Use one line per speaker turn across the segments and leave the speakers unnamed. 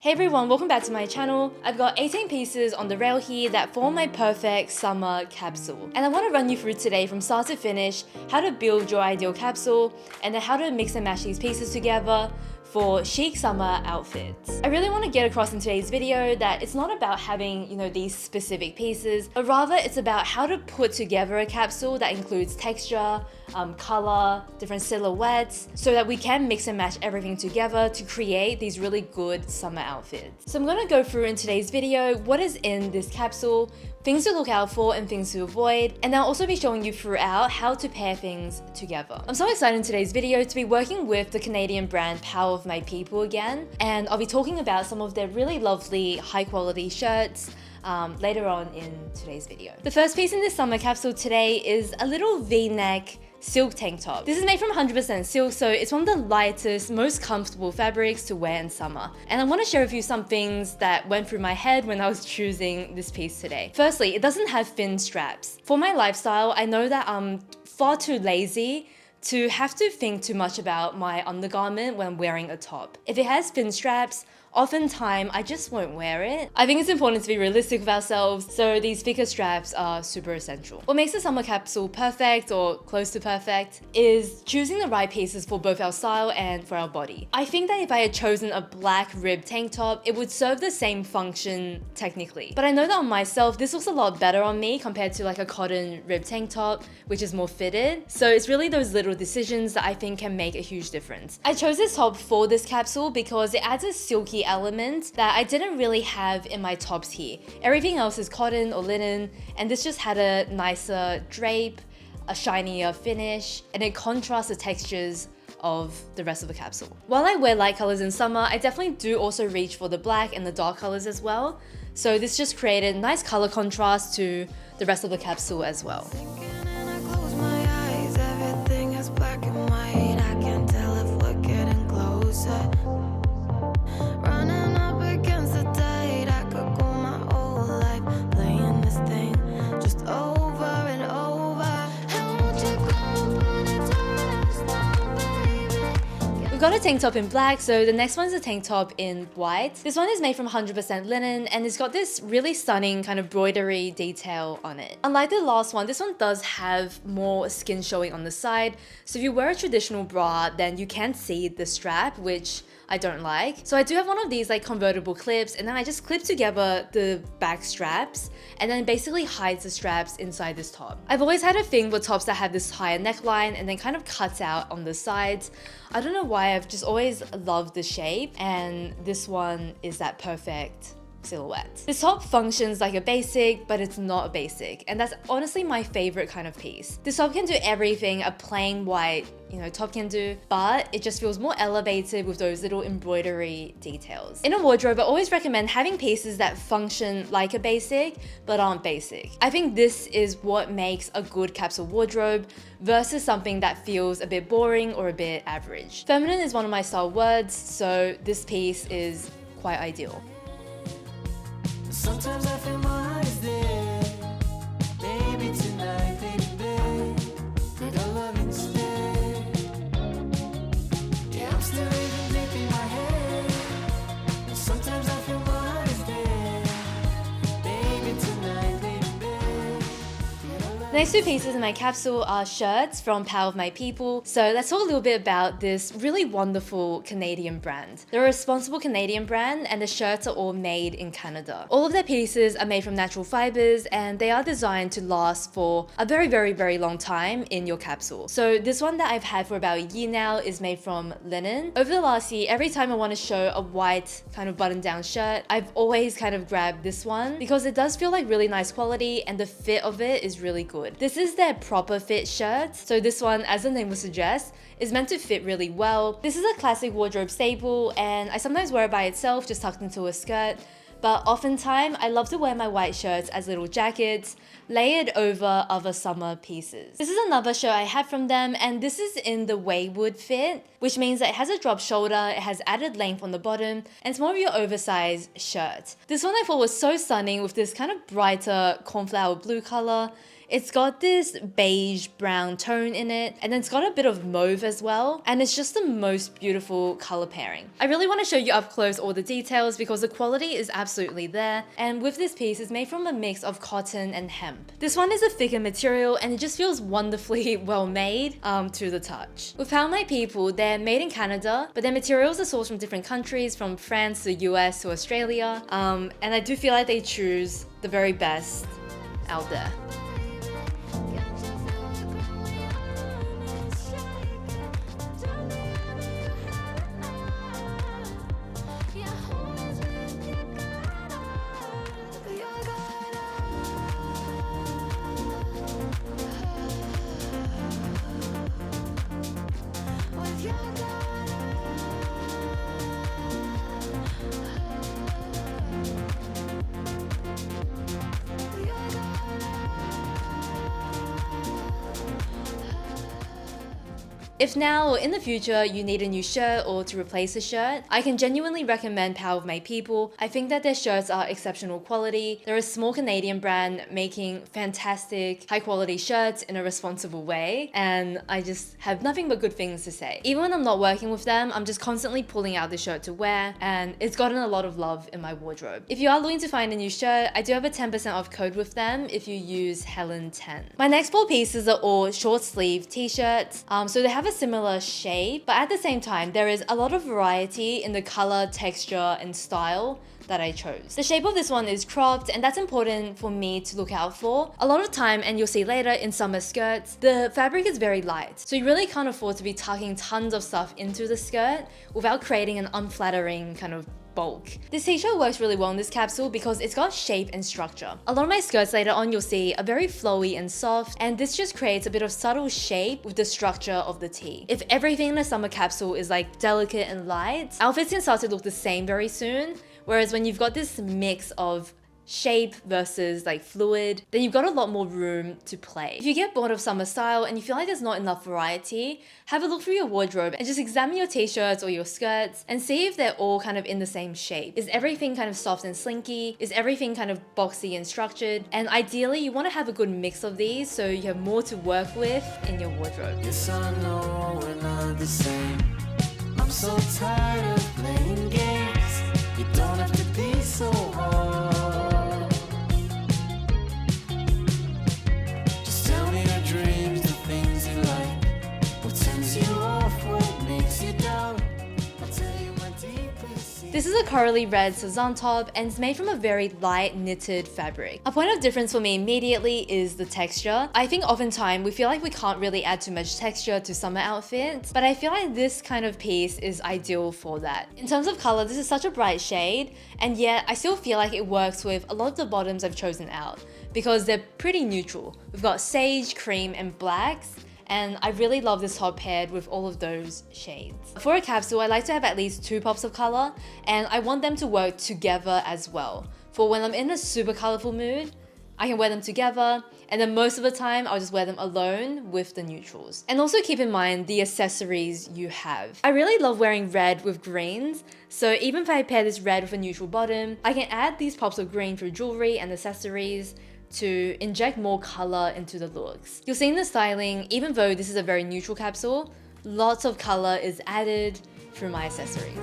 Hey everyone, welcome back to my channel. I've got 18 pieces on the rail here that form my perfect summer capsule. And I want to run you through today from start to finish how to build your ideal capsule and then how to mix and match these pieces together for chic summer outfits. I really want to get across in today's video that it's not about having, these specific pieces, but rather it's about how to put together a capsule that includes texture, color, different silhouettes, so that we can mix and match everything together to create these really good summer outfits. So I'm gonna go through in today's video what is in this capsule, things to look out for and things to avoid, and I'll also be showing you throughout how to pair things together. I'm so excited in today's video to be working with the Canadian brand Power of My People again, and I'll be talking about some of their really lovely high quality shirts later on in today's video. The first piece in this summer capsule today is a little V-neck silk tank top. This is made from 100% silk, so it's one of the lightest, most comfortable fabrics to wear in summer. And I want to share with you some things that went through my head when I was choosing this piece today. Firstly, it doesn't have thin straps. For my lifestyle, I know that I'm far too lazy to have to think too much about my undergarment when wearing a top. If it has thin straps, oftentimes I just won't wear it. I think it's important to be realistic with ourselves, so these thicker straps are super essential. What makes the summer capsule perfect or close to perfect is choosing the right pieces for both our style and for our body. I think that if I had chosen a black ribbed tank top, it would serve the same function technically. But I know that on myself, this looks a lot better on me compared to like a cotton ribbed tank top, which is more fitted. So it's really those little decisions that I think can make a huge difference. I chose this top for this capsule because it adds a silky element that I didn't really have in my tops here. Everything else is cotton or linen, and this just had a nicer drape, a shinier finish, and it contrasts the textures of the rest of the capsule. While I wear light colors in summer, I definitely do also reach for the black and the dark colors as well. So this just created nice color contrast to the rest of the capsule as well. We've got a tank top in black, so the next one's a tank top in white. This one is made from 100% linen and it's got this really stunning kind of embroidery detail on it. Unlike the last one, this one does have more skin showing on the side. So if you wear a traditional bra, then you can see the strap, which I don't like. So I do have one of these like convertible clips, and then I just clip together the back straps and then basically hides the straps inside this top. I've always had a thing with tops that have this higher neckline and then kind of cuts out on the sides. I don't know why, I've just always loved the shape, and this one is that perfect silhouette. This top functions like a basic, but it's not a basic, and that's honestly my favorite kind of piece. This top can do everything a plain white top can do, but it just feels more elevated with those little embroidery details. In a wardrobe, I always recommend having pieces that function like a basic, but aren't basic. I think this is what makes a good capsule wardrobe versus something that feels a bit boring or a bit average. Feminine is one of my style words, so this piece is quite ideal. Sometimes I feel my heart is there. Maybe tonight, baby, make our love instead. Yeah, I'm still even deep in my head. Sometimes I feel my heart is there. Baby tonight, baby. The next two pieces in my capsule are shirts from Power of My People. So let's talk a little bit about this really wonderful Canadian brand. They're a responsible Canadian brand, and the shirts are all made in Canada. All of their pieces are made from natural fibers, and they are designed to last for a very, very, very long time in your capsule. So this one that I've had for about a year now is made from linen. Over the last year, every time I want to show a white kind of button-down shirt, I've always kind of grabbed this one because it does feel like really nice quality and the fit of it is really good. This is their proper fit shirt. So this one, as the name would suggest, is meant to fit really well. This is a classic wardrobe staple, and I sometimes wear it by itself, just tucked into a skirt. But oftentimes, I love to wear my white shirts as little jackets, layered over other summer pieces. This is another shirt I had from them, and this is in the Wayward fit, which means that it has a drop shoulder, it has added length on the bottom, and it's more of your oversized shirt. This one I thought was so stunning with this kind of brighter cornflower blue color. It's got this beige brown tone in it, and then it's got a bit of mauve as well, and it's just the most beautiful color pairing. I really want to show you up close all the details because the quality is absolutely there, and with this piece, it's made from a mix of cotton and hemp. This one is a thicker material and it just feels wonderfully well made to the touch. With Power My People, they're made in Canada, but their materials are sourced from different countries, from France to US to Australia, and I do feel like they choose the very best out there. If now or in the future you need a new shirt or to replace a shirt, I can genuinely recommend Power of My People. I think that their shirts are exceptional quality. They're a small Canadian brand making fantastic high quality shirts in a responsible way, and I just have nothing but good things to say. Even when I'm not working with them, I'm just constantly pulling out the shirt to wear, and it's gotten a lot of love in my wardrobe. If you are looking to find a new shirt, I do have a 10% off code with them if you use Helen10. My next 4 pieces are all short sleeve t-shirts, so they have a similar shape, but at the same time, there is a lot of variety in the color, texture, and style that I chose. The shape of this one is cropped, and that's important for me to look out for. A lot of time, and you'll see later in summer skirts, the fabric is very light, so you really can't afford to be tucking tons of stuff into the skirt without creating an unflattering kind of bulk. This t-shirt works really well in this capsule because it's got shape and structure. A lot of my skirts later on you'll see are very flowy and soft, and this just creates a bit of subtle shape with the structure of the tee. If everything in a summer capsule is like delicate and light, outfits can start to look the same very soon, whereas when you've got this mix of shape versus like fluid, then you've got a lot more room to play. If you get bored of summer style and you feel like there's not enough variety, have a look through your wardrobe and just examine your t-shirts or your skirts and see if they're all kind of in the same shape. Is everything kind of soft and slinky? Is everything kind of boxy and structured? And ideally, you want to have a good mix of these so you have more to work with in your wardrobe.
Yes, I know we're not the same. I'm so tired of playing games. You don't have to be so hard.
This is a corally red Sazan top and it's made from a very light knitted fabric. A point of difference for me immediately is the texture. I think oftentimes we feel like we can't really add too much texture to summer outfits, but I feel like this kind of piece is ideal for that. In terms of color, this is such a bright shade, and yet I still feel like it works with a lot of the bottoms I've chosen out because they're pretty neutral. We've got sage, cream, and blacks, and I really love this top paired with all of those shades. For a capsule, I like to have at least 2 pops of color, and I want them to work together as well. For when I'm in a super colorful mood, I can wear them together, and then most of the time I'll just wear them alone with the neutrals. And also keep in mind the accessories you have. I really love wearing red with greens, so even if I pair this red with a neutral bottom, I can add these pops of green through jewelry and accessories to inject more color into the looks. You'll see in the styling, even though this is a very neutral capsule, lots of color is added through my accessories.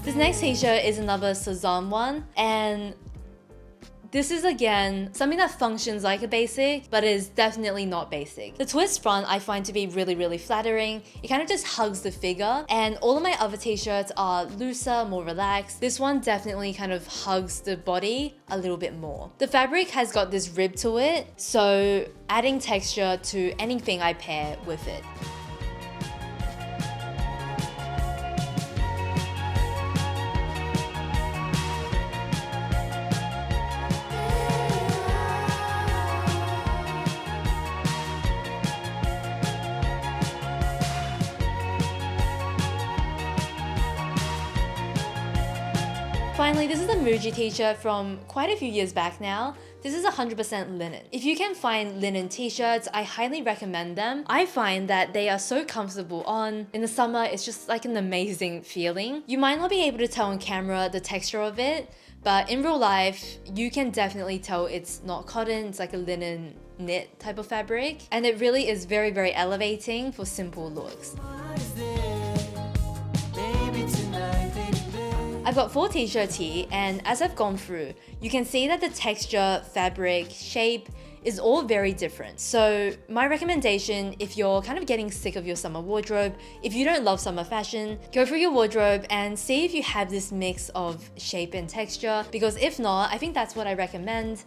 This next t-shirt is another Sazan one, and this is again something that functions like a basic, but is definitely not basic. The twist front I find to be really flattering. It kind of just hugs the figure, and all of my other t-shirts are looser, more relaxed. This one definitely kind of hugs the body a little bit more. The fabric has got this rib to it, so adding texture to anything I pair with it. Finally, this is a Muji t-shirt from quite a few years back now. This is 100% linen. If you can find linen t-shirts, I highly recommend them. I find that they are so comfortable on. In the summer, it's just like an amazing feeling. You might not be able to tell on camera the texture of it, but in real life, you can definitely tell it's not cotton, it's like a linen knit type of fabric. And it really is very, very elevating for simple looks. I've got 4 t-shirts here, and as I've gone through, you can see that the texture, fabric, shape is all very different. So my recommendation, if you're kind of getting sick of your summer wardrobe, if you don't love summer fashion, go through your wardrobe and see if you have this mix of shape and texture, because if not, I think that's what I recommend.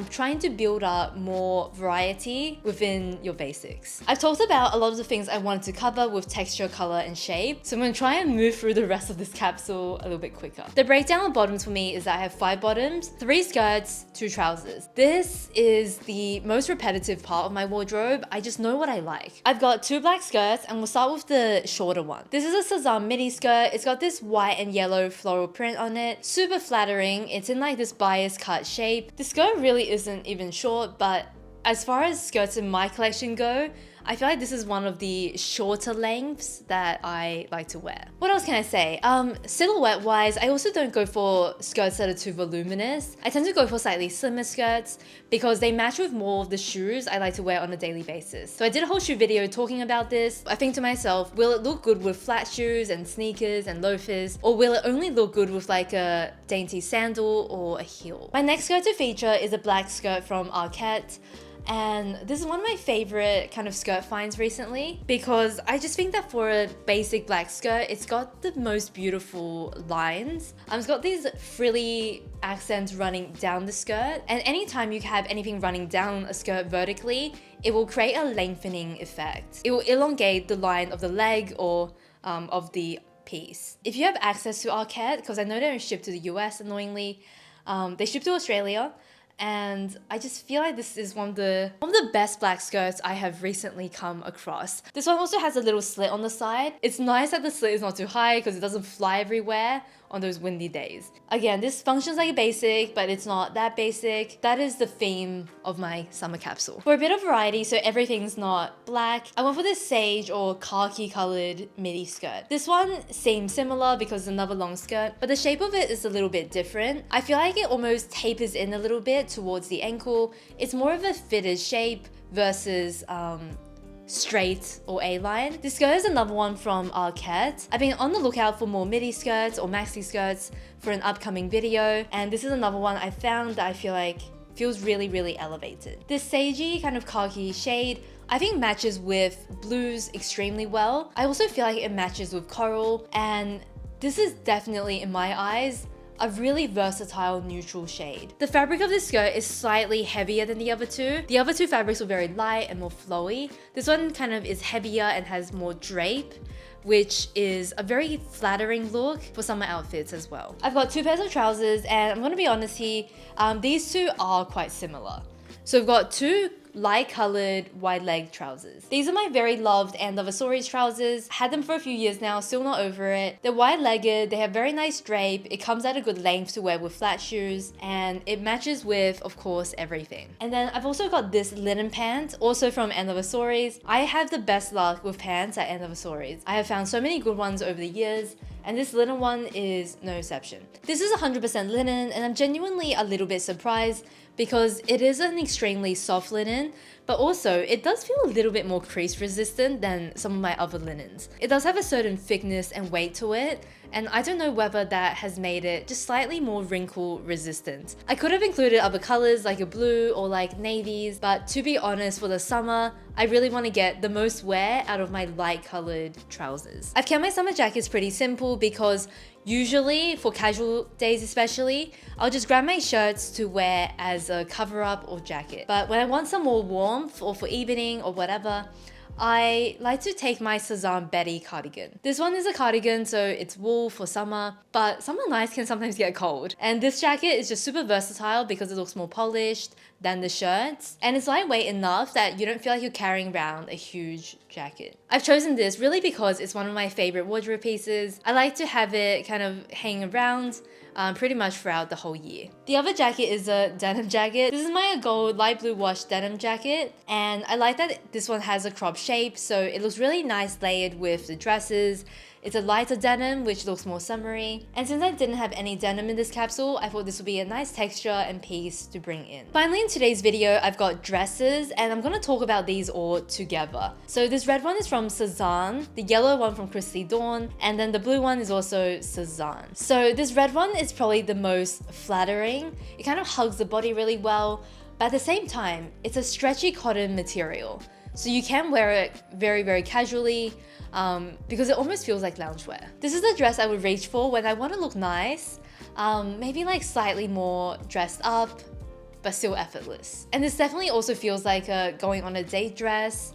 Trying to build up more variety within your basics. I've talked about a lot of the things I wanted to cover with texture, color, and shape, so I'm gonna try and move through the rest of this capsule a little bit quicker. The breakdown of bottoms for me is that I have 5 bottoms, 3 skirts, 2 trousers. This is the most repetitive part of my wardrobe. I just know what I like. I've got 2 black skirts, and we'll start with the shorter one. This is a Sazam midi skirt. It's got this white and yellow floral print on it. Super flattering. It's in like this bias cut shape. The skirt really isn't even short, but as far as skirts in my collection go, I feel like this is one of the shorter lengths that I like to wear. What else can I say? Silhouette wise, I also don't go for skirts that are too voluminous. I tend to go for slightly slimmer skirts because they match with more of the shoes I like to wear on a daily basis. So I did a whole shoe video talking about this. I think to myself, will it look good with flat shoes and sneakers and loafers, or will it only look good with like a dainty sandal or a heel? My next skirt to feature is a black skirt from Arquette. And this is one of my favorite kind of skirt finds recently, because I just think that for a basic black skirt, it's got the most beautiful lines. It's got these frilly accents running down the skirt, and anytime you have anything running down a skirt vertically, it will create a lengthening effect. It will elongate the line of the leg or of the piece. If you have access to Arquette, because I know they don't ship to the US annoyingly, they ship to Australia. And I just feel like this is one of the best black skirts I have recently come across. This one also has a little slit on the side. It's nice that the slit is not too high because it doesn't fly everywhere on those windy days. Again, this functions like a basic, but it's not that basic. That is the theme of my summer capsule. For a bit of variety, so everything's not black, I went for this sage or khaki colored midi skirt. This one seems similar because it's another long skirt, but the shape of it is a little bit different. I feel like it almost tapers in a little bit towards the ankle. It's more of a fitted shape versus straight or A-line. This skirt is another one from Arquette. I've been on the lookout for more midi skirts or maxi skirts for an upcoming video, and this is another one I found that I feel like feels really, really elevated. This sagey kind of khaki shade I think matches with blues extremely well. I also feel like it matches with coral, and this is definitely, in my eyes, a really versatile neutral shade. The fabric of this skirt is slightly heavier than the other two. The other two fabrics were very light and more flowy. This one kind of is heavier and has more drape, which is a very flattering look for summer outfits as well. I've got 2 pairs of trousers, and I'm gonna be honest here, these two are quite similar. So we've got 2 light colored wide leg trousers. These are my very loved And of Azores trousers. Had them for a few years now, still not over it. They're wide legged, they have very nice drape, it comes at a good length to wear with flat shoes, and it matches with, of course, everything. And then I've also got this linen pant, also from And of Azores. I have the best luck with pants at And of Azores. I have found so many good ones over the years, and this linen one is no exception. This is 100% linen, and I'm genuinely a little bit surprised because it is an extremely soft linen, but also it does feel a little bit more crease resistant than some of my other linens. It does have a certain thickness and weight to it, and I don't know whether that has made it just slightly more wrinkle resistant. I could have included other colors like a blue or like navies, but to be honest, for the summer, I really want to get the most wear out of my light colored trousers. I've kept my summer jackets pretty simple because usually, for casual days especially, I'll just grab my shirts to wear as a cover up or jacket. But when I want some more warmth or for evening or whatever, I like to take my Sazan Betty cardigan. This one is a cardigan, so it's wool for summer, but summer nights can sometimes get cold. And this jacket is just super versatile because it looks more polished than the shirts, and it's lightweight enough that you don't feel like you're carrying around a huge jacket. I've chosen this really because it's one of my favorite wardrobe pieces. I like to have it kind of hang around pretty much throughout the whole year. The other jacket is a denim jacket. This is my gold light blue wash denim jacket, and I like that this one has a crop shape, so it looks really nice layered with the dresses. It's a lighter denim, which looks more summery. And since I didn't have any denim in this capsule, I thought this would be a nice texture and piece to bring in. Finally, in today's video, I've got dresses, and I'm gonna talk about these all together. So this red one is from Sazan, the yellow one from Christy Dawn, and then the blue one is also Sazan. So this red one is probably the most flattering. It kind of hugs the body really well, but at the same time, it's a stretchy cotton material. So you can wear it very, very casually, because it almost feels like loungewear. This is the dress I would reach for when I want to look nice, maybe like slightly more dressed up, but still effortless. And this definitely also feels like a going on a date dress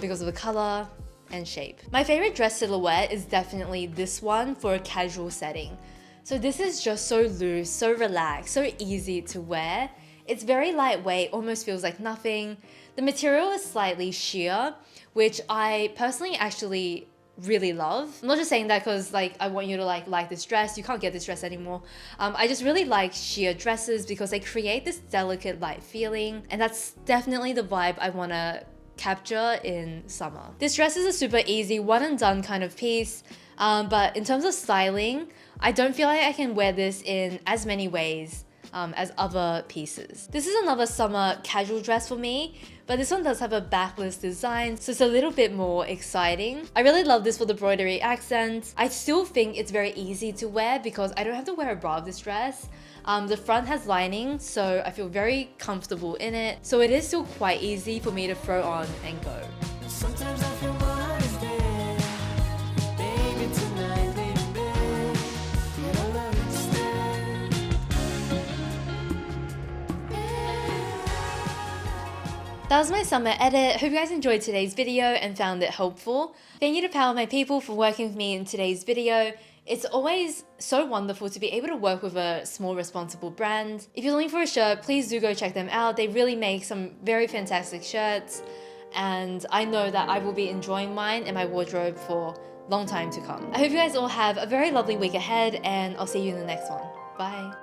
because of the color and shape. My favorite dress silhouette is definitely this one for a casual setting. So this is just so loose, so relaxed, so easy to wear. It's very lightweight, almost feels like nothing. The material is slightly sheer, which I personally actually really love. I'm not just saying that because like I want you to like this dress. You can't get this dress anymore. I just really like sheer dresses because they create this delicate light feeling, and that's definitely the vibe I want to capture in summer. This dress is a super easy one and done kind of piece, but in terms of styling, I don't feel like I can wear this in as many ways as other pieces. This is another summer casual dress for me, but this one does have a backless design, so it's a little bit more exciting. I really love this for the embroidery accents. I still think it's very easy to wear because I don't have to wear a bra of this dress. The front has lining, so I feel very comfortable in it. So it is still quite easy for me to throw on and go.
Sometimes I feel my heart is dead. Baby, tonight, lay in bed. Did I love you instead?
That was my summer edit. Hope you guys enjoyed today's video and found it helpful. Thank you to Power My People for working with me in today's video. It's always so wonderful to be able to work with a small, responsible brand. If you're looking for a shirt, please do go check them out. They really make some very fantastic shirts, and I know that I will be enjoying mine and my wardrobe for a long time to come. I hope you guys all have a very lovely week ahead, and I'll see you in the next one. Bye.